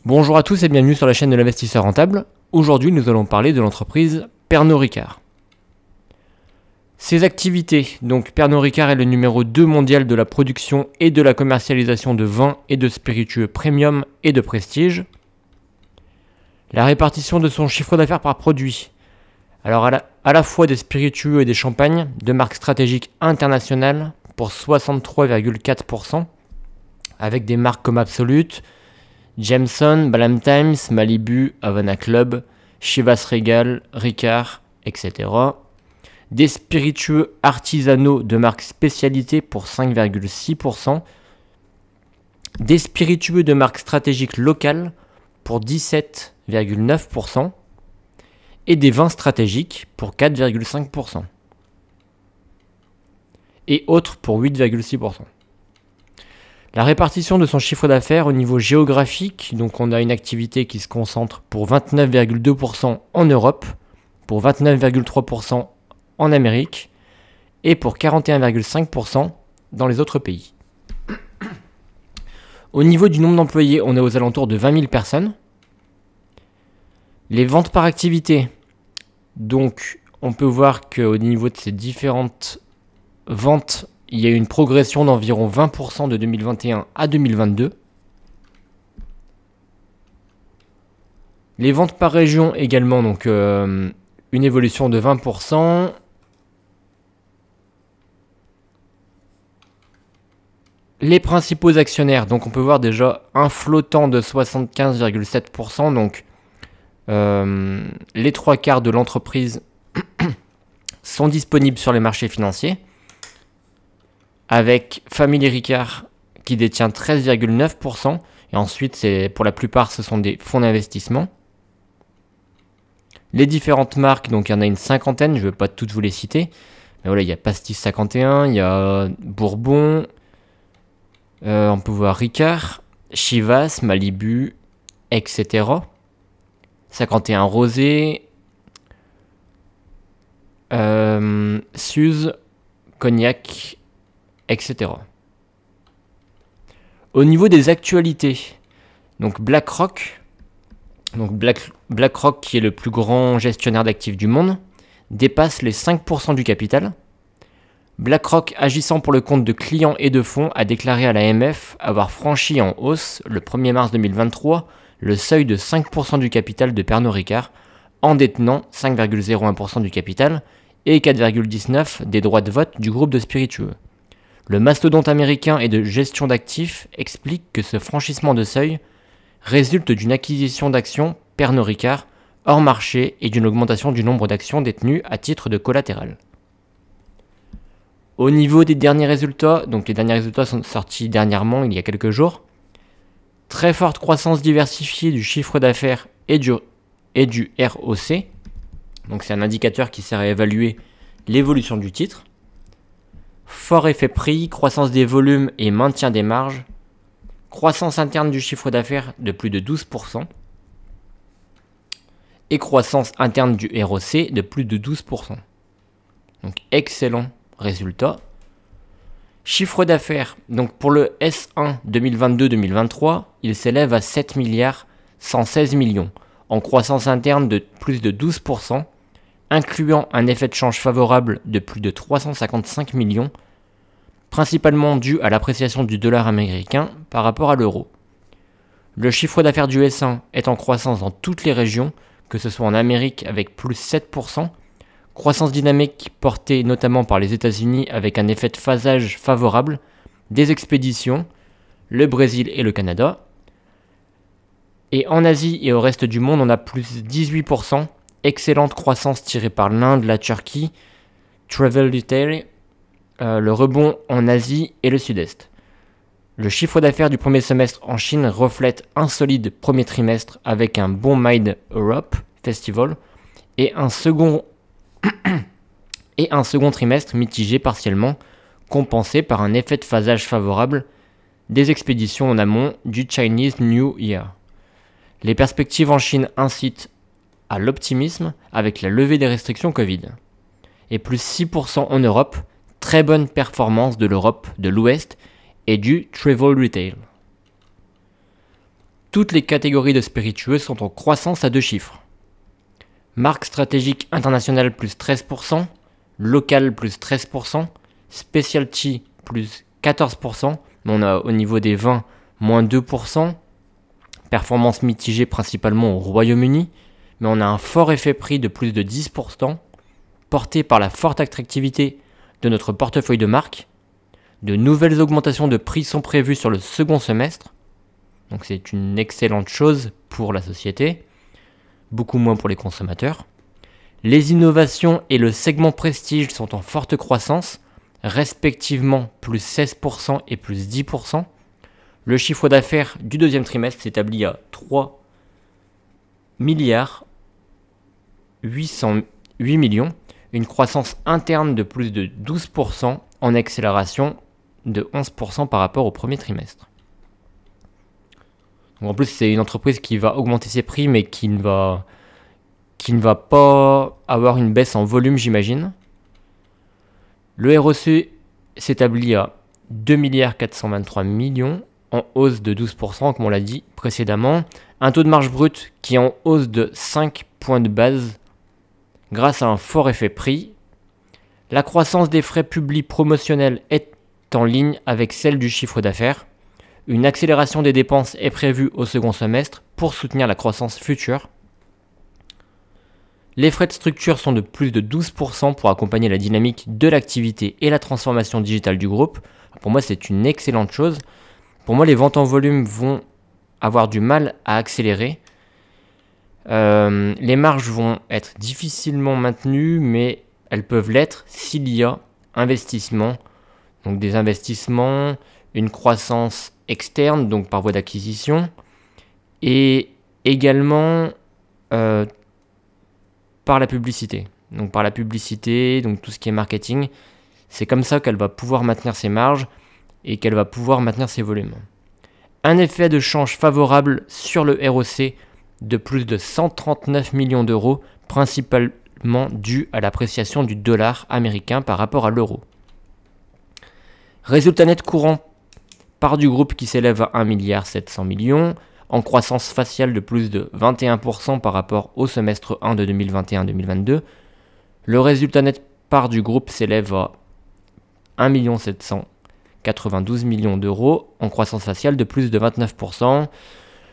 Bonjour à tous et bienvenue sur la chaîne de l'investisseur rentable. Aujourd'hui, nous allons parler de l'entreprise Pernod Ricard. Ses activités, donc Pernod Ricard est le numéro 2 mondial de la production et de la commercialisation de vins et de spiritueux premium et de prestige. La répartition de son chiffre d'affaires par produit. Alors à la fois des spiritueux et des champagnes de marques stratégiques internationales pour 63,4%, avec des marques comme Absolut, Jameson, Ballantine's, Malibu, Havana Club, Chivas Regal, Ricard, etc. Des spiritueux artisanaux de marque spécialité pour 5,6%. Des spiritueux de marque stratégique locale pour 17,9%. Et des vins stratégiques pour 4,5%. Et autres pour 8,6%. La répartition de son chiffre d'affaires au niveau géographique, donc on a une activité qui se concentre pour 29,2% en Europe, pour 29,3% en Amérique et pour 41,5% dans les autres pays. Au niveau du nombre d'employés, on est aux alentours de 20 000 personnes. Les ventes par activité, donc on peut voir qu'au niveau de ces différentes ventes, il y a eu une progression d'environ 20% de 2021 à 2022. Les ventes par région également, donc une évolution de 20%. Les principaux actionnaires, donc on peut voir déjà un flottant de 75,7%, donc les 3/4 de l'entreprise sont disponibles sur les marchés financiers, avec Family Ricard qui détient 13,9%, et ensuite pour la plupart ce sont des fonds d'investissement. Les différentes marques, donc il y en a une cinquantaine, je ne vais pas toutes vous les citer, mais voilà, il y a Pastis 51, il y a Bourbon, on peut voir Ricard, Chivas, Malibu, etc. 51 Rosé, Suze, Cognac, etc. Au niveau des actualités, donc BlackRock qui est le plus grand gestionnaire d'actifs du monde, dépasse les 5% du capital. BlackRock, agissant pour le compte de clients et de fonds, a déclaré à l'AMF avoir franchi en hausse le 1er mars 2023 le seuil de 5% du capital de Pernod Ricard, en détenant 5,01% du capital et 4,19% des droits de vote du groupe de spiritueux. Le mastodonte américain et de gestion d'actifs explique que ce franchissement de seuil résulte d'une acquisition d'actions Pernod Ricard hors marché et d'une augmentation du nombre d'actions détenues à titre de collatéral. Au niveau des derniers résultats, donc les derniers résultats sont sortis dernièrement, il y a quelques jours, très forte croissance diversifiée du chiffre d'affaires et du ROC, donc c'est un indicateur qui sert à évaluer l'évolution du titre. Fort effet prix, croissance des volumes et maintien des marges. Croissance interne du chiffre d'affaires de plus de 12%. Et croissance interne du ROC de plus de 12%. Donc excellent résultat. Chiffre d'affaires, donc pour le S1 2022-2023, il s'élève à 7 milliards 116 millions, en croissance interne de plus de 12%, incluant un effet de change favorable de plus de 355 millions, principalement dû à l'appréciation du dollar américain par rapport à l'euro. Le chiffre d'affaires du S1 est en croissance dans toutes les régions, que ce soit en Amérique avec plus 7%, croissance dynamique portée notamment par les États-Unis avec un effet de phasage favorable, des expéditions, le Brésil et le Canada. Et en Asie et au reste du monde, on a plus 18%, excellente croissance tirée par l'Inde, la Turquie, Travel Retail, le rebond en Asie et le Sud-Est. Le chiffre d'affaires du premier semestre en Chine reflète un solide premier trimestre avec un bon Made Europe Festival et un second trimestre mitigé partiellement, compensé par un effet de phasage favorable des expéditions en amont du Chinese New Year. Les perspectives en Chine incitent à l'optimisme avec la levée des restrictions Covid. Et plus 6% en Europe, très bonne performance de l'Europe de l'Ouest et du Travel Retail. Toutes les catégories de spiritueux sont en croissance à 2 chiffres. Marque stratégique internationale plus 13%, local plus 13%, specialty plus 14%, mais on a au niveau des vins moins 2%, performance mitigée principalement au Royaume-Uni, mais on a un fort effet prix de plus de 10%, porté par la forte attractivité de notre portefeuille de marques. De nouvelles augmentations de prix sont prévues sur le second semestre, donc c'est une excellente chose pour la société, beaucoup moins pour les consommateurs. Les innovations et le segment prestige sont en forte croissance, respectivement plus 16% et plus 10%. Le chiffre d'affaires du deuxième trimestre s'établit à 3 milliards 808 millions, une croissance interne de plus de 12% en accélération de 11% par rapport au premier trimestre. Donc en plus, c'est une entreprise qui va augmenter ses prix, mais qui ne va pas avoir une baisse en volume, j'imagine. Le ROC s'établit à 2 milliards 423 millions, en hausse de 12%, comme on l'a dit précédemment. Un taux de marge brute qui est en hausse de 5 points de base grâce à un fort effet prix. La croissance des frais publics promotionnels est en ligne avec celle du chiffre d'affaires. Une accélération des dépenses est prévue au second semestre pour soutenir la croissance future. Les frais de structure sont de plus de 12% pour accompagner la dynamique de l'activité et la transformation digitale du groupe. Pour moi, c'est une excellente chose. Pour moi, les ventes en volume vont avoir du mal à accélérer. Les marges vont être difficilement maintenues, mais elles peuvent l'être s'il y a investissement. Donc des investissements, une croissance externe, donc par voie d'acquisition, et également par la publicité. Donc par la publicité, donc tout ce qui est marketing, c'est comme ça qu'elle va pouvoir maintenir ses marges et qu'elle va pouvoir maintenir ses volumes. Un effet de change favorable sur le ROC de plus de 139 millions d'euros, principalement dû à l'appréciation du dollar américain par rapport à l'euro. Résultat net courant part du groupe qui s'élève à 1 milliard 700 millions, en croissance faciale de plus de 21% par rapport au semestre 1 de 2021-2022. Le résultat net part du groupe s'élève à 1 792 millions d'euros, en croissance faciale de plus de 29%.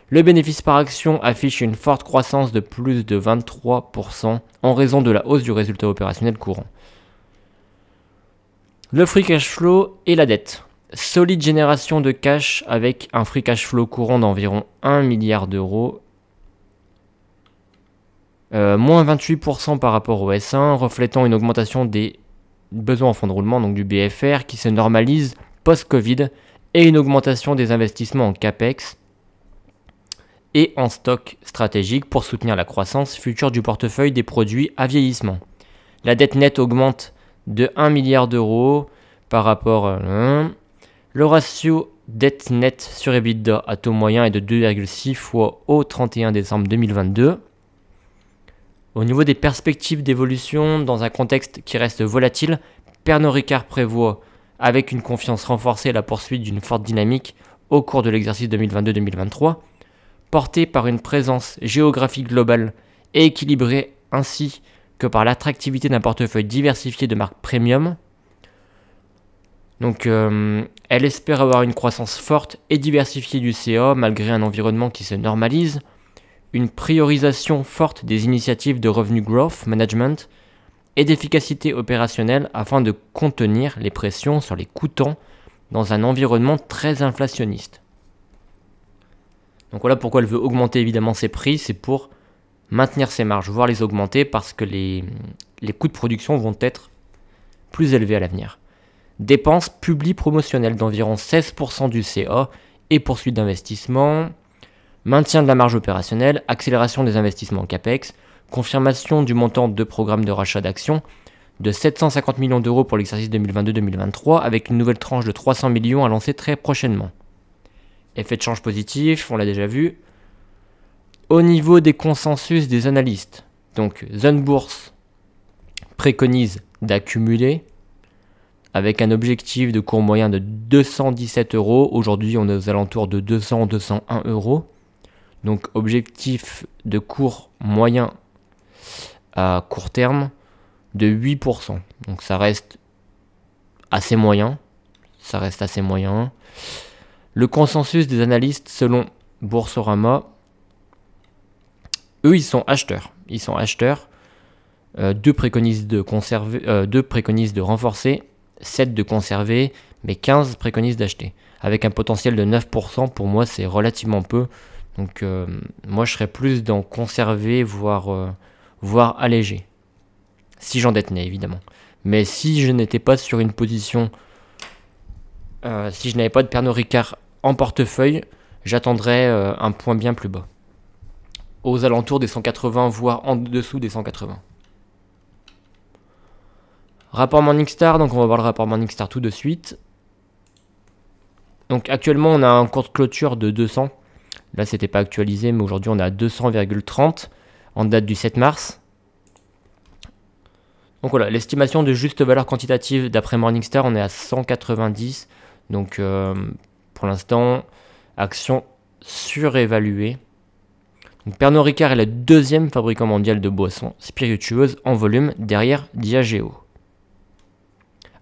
Le bénéfice par action affiche une forte croissance de plus de 23% en raison de la hausse du résultat opérationnel courant. Le free cash flow et la dette. Solide génération de cash avec un free cash flow courant d'environ 1 milliard d'euros. Moins 28% par rapport au S1, reflétant une augmentation des besoins en fonds de roulement, donc du BFR, qui se normalise post-Covid, et une augmentation des investissements en CAPEX et en stock stratégique pour soutenir la croissance future du portefeuille des produits à vieillissement. La dette nette augmente de 1 milliard d'euros par rapport à... Le ratio dette nette sur EBITDA à taux moyen est de 2,6 fois au 31 décembre 2022. Au niveau des perspectives d'évolution, dans un contexte qui reste volatile, Pernod Ricard prévoit, avec une confiance renforcée, la poursuite d'une forte dynamique au cours de l'exercice 2022-2023, portée par une présence géographique globale et équilibrée ainsi que par l'attractivité d'un portefeuille diversifié de marques premium. Donc, elle espère avoir une croissance forte et diversifiée du CA malgré un environnement qui se normalise, une priorisation forte des initiatives de revenu growth management et d'efficacité opérationnelle afin de contenir les pressions sur les coûtants dans un environnement très inflationniste. Donc voilà pourquoi elle veut augmenter évidemment ses prix, c'est pour maintenir ses marges, voire les augmenter parce que les coûts de production vont être plus élevés à l'avenir. Dépenses publiques promotionnelles d'environ 16% du CA et poursuite d'investissement, maintien de la marge opérationnelle, accélération des investissements en CAPEX, confirmation du montant de programme de rachat d'actions de 750 millions d'euros pour l'exercice 2022-2023 avec une nouvelle tranche de 300 millions à lancer très prochainement. Effet de change positif, on l'a déjà vu. Au niveau des consensus des analystes, donc Zone Bourse préconise d'accumuler avec un objectif de cours moyen de 217 euros. Aujourd'hui, on est aux alentours de 200-201 euros. Donc objectif de cours moyen à court terme de 8%. Donc ça reste assez moyen. Ça reste assez moyen. Le consensus des analystes selon Boursorama, eux ils sont acheteurs. Ils sont acheteurs. 2 préconisent de conserver, 2 préconisent de renforcer, 7 de conserver, mais 15 préconisent d'acheter. Avec un potentiel de 9%, pour moi c'est relativement peu. Donc moi je serais plus dans conserver, voire alléger. Si j'en détenais évidemment. Mais si je n'étais pas sur une position, si je n'avais pas de Pernod Ricard en portefeuille, j'attendrais un point bien plus bas. Aux alentours des 180, voire en dessous des 180. Rapport Morningstar, donc on va voir le rapport Morningstar tout de suite. Donc actuellement on a un cours de clôture de 200. Là c'était pas actualisé mais aujourd'hui on est à 200,30 en date du 7 mars. Donc voilà, l'estimation de juste valeur quantitative d'après Morningstar, on est à 190. Donc pour l'instant, action surévaluée. Donc Pernod Ricard est le deuxième fabricant mondial de boissons spiritueuses en volume derrière Diageo.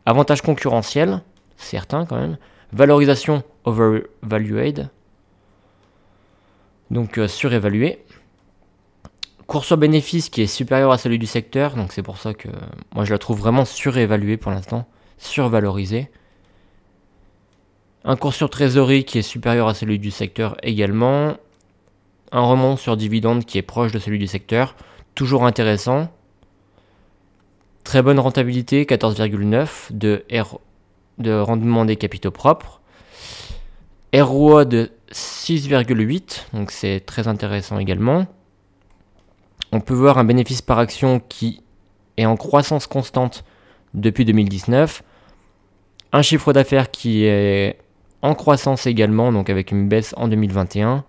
Avantage concurrentiel, certain quand même. Valorisation overvalued, donc surévalué. Cours sur bénéfice qui est supérieur à celui du secteur, donc c'est pour ça que moi je la trouve vraiment surévaluée pour l'instant, survalorisée. Un cours sur trésorerie qui est supérieur à celui du secteur également. Un remont sur dividende qui est proche de celui du secteur, toujours intéressant. Très bonne rentabilité, 14,9 de rendement des capitaux propres. ROA de 6,8, donc c'est très intéressant également. On peut voir un bénéfice par action qui est en croissance constante depuis 2019. Un chiffre d'affaires qui est en croissance également, donc avec une baisse en 2021.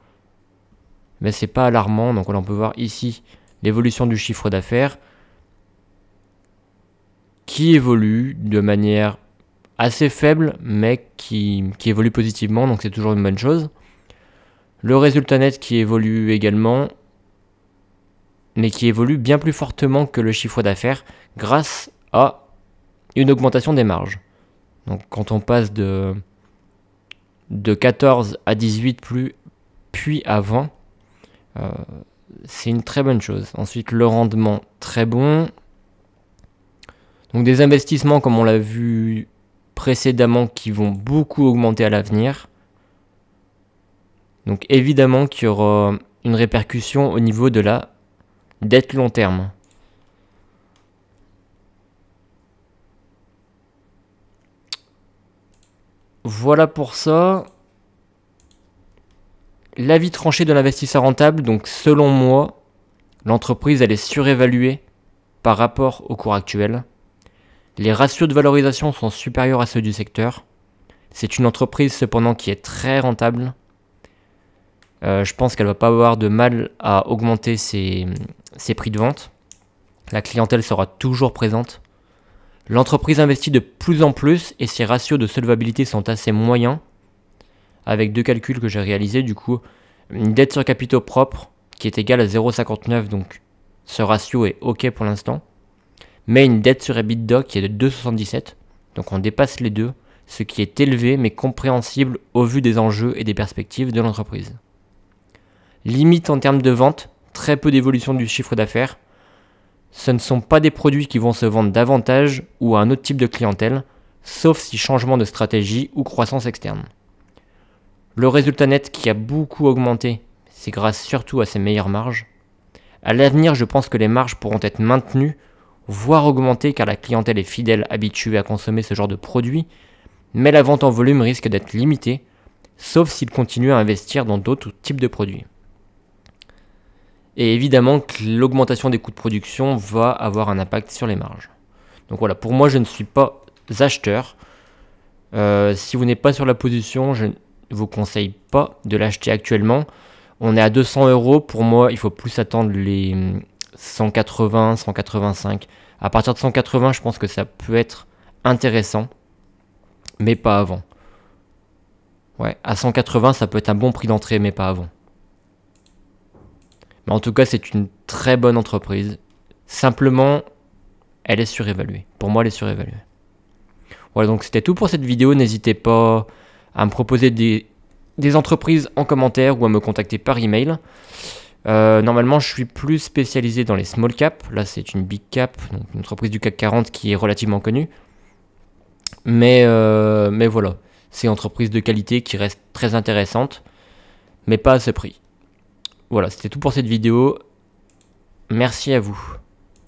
Mais c'est pas alarmant, donc on peut voir ici l'évolution du chiffre d'affaires qui évolue de manière assez faible, mais qui évolue positivement, donc c'est toujours une bonne chose. Le résultat net qui évolue également, mais qui évolue bien plus fortement que le chiffre d'affaires grâce à une augmentation des marges. Donc quand on passe de 14 à 18 puis à 20, c'est une très bonne chose. Ensuite, le rendement très bon. Donc des investissements, comme on l'a vu précédemment, qui vont beaucoup augmenter à l'avenir. Donc évidemment qu'il y aura une répercussion au niveau de la dette long terme. Voilà pour ça. L'avis tranché de l'investisseur rentable, donc selon moi, l'entreprise elle est surévaluée par rapport au cours actuel. Les ratios de valorisation sont supérieurs à ceux du secteur. C'est une entreprise cependant qui est très rentable. Je pense qu'elle ne va pas avoir de mal à augmenter ses prix de vente. La clientèle sera toujours présente. L'entreprise investit de plus en plus et ses ratios de solvabilité sont assez moyens. Avec 2 calculs que j'ai réalisés, du coup, une dette sur capitaux propres qui est égale à 0,59, donc ce ratio est OK pour l'instant. Mais une dette sur EBITDA qui est de 2,77, donc on dépasse les deux, ce qui est élevé mais compréhensible au vu des enjeux et des perspectives de l'entreprise. Limite en termes de vente, très peu d'évolution du chiffre d'affaires. Ce ne sont pas des produits qui vont se vendre davantage ou à un autre type de clientèle, sauf si changement de stratégie ou croissance externe. Le résultat net qui a beaucoup augmenté, c'est grâce surtout à ses meilleures marges. À l'avenir, je pense que les marges pourront être maintenues, voire augmentées car la clientèle est fidèle, habituée à consommer ce genre de produits, mais la vente en volume risque d'être limitée, sauf s'il continue à investir dans d'autres types de produits. Et évidemment que l'augmentation des coûts de production va avoir un impact sur les marges. Donc voilà, pour moi je ne suis pas acheteur. Si vous n'êtes pas sur la position, je ne vous conseille pas de l'acheter actuellement. On est à 200 €. Pour moi, il faut plus attendre les 180, 185. À partir de 180, je pense que ça peut être intéressant, mais pas avant. Ouais, à 180, ça peut être un bon prix d'entrée, mais pas avant. Mais en tout cas, c'est une très bonne entreprise. Simplement, elle est surévaluée. Pour moi, elle est surévaluée. Voilà, donc c'était tout pour cette vidéo. N'hésitez pas à me proposer des entreprises en commentaire ou à me contacter par email. Normalement, je suis plus spécialisé dans les small caps. Là, c'est une big cap, donc une entreprise du CAC 40 qui est relativement connue. Mais voilà, c'est une entreprise de qualité qui reste très intéressante, mais pas à ce prix. Voilà, c'était tout pour cette vidéo. Merci à vous.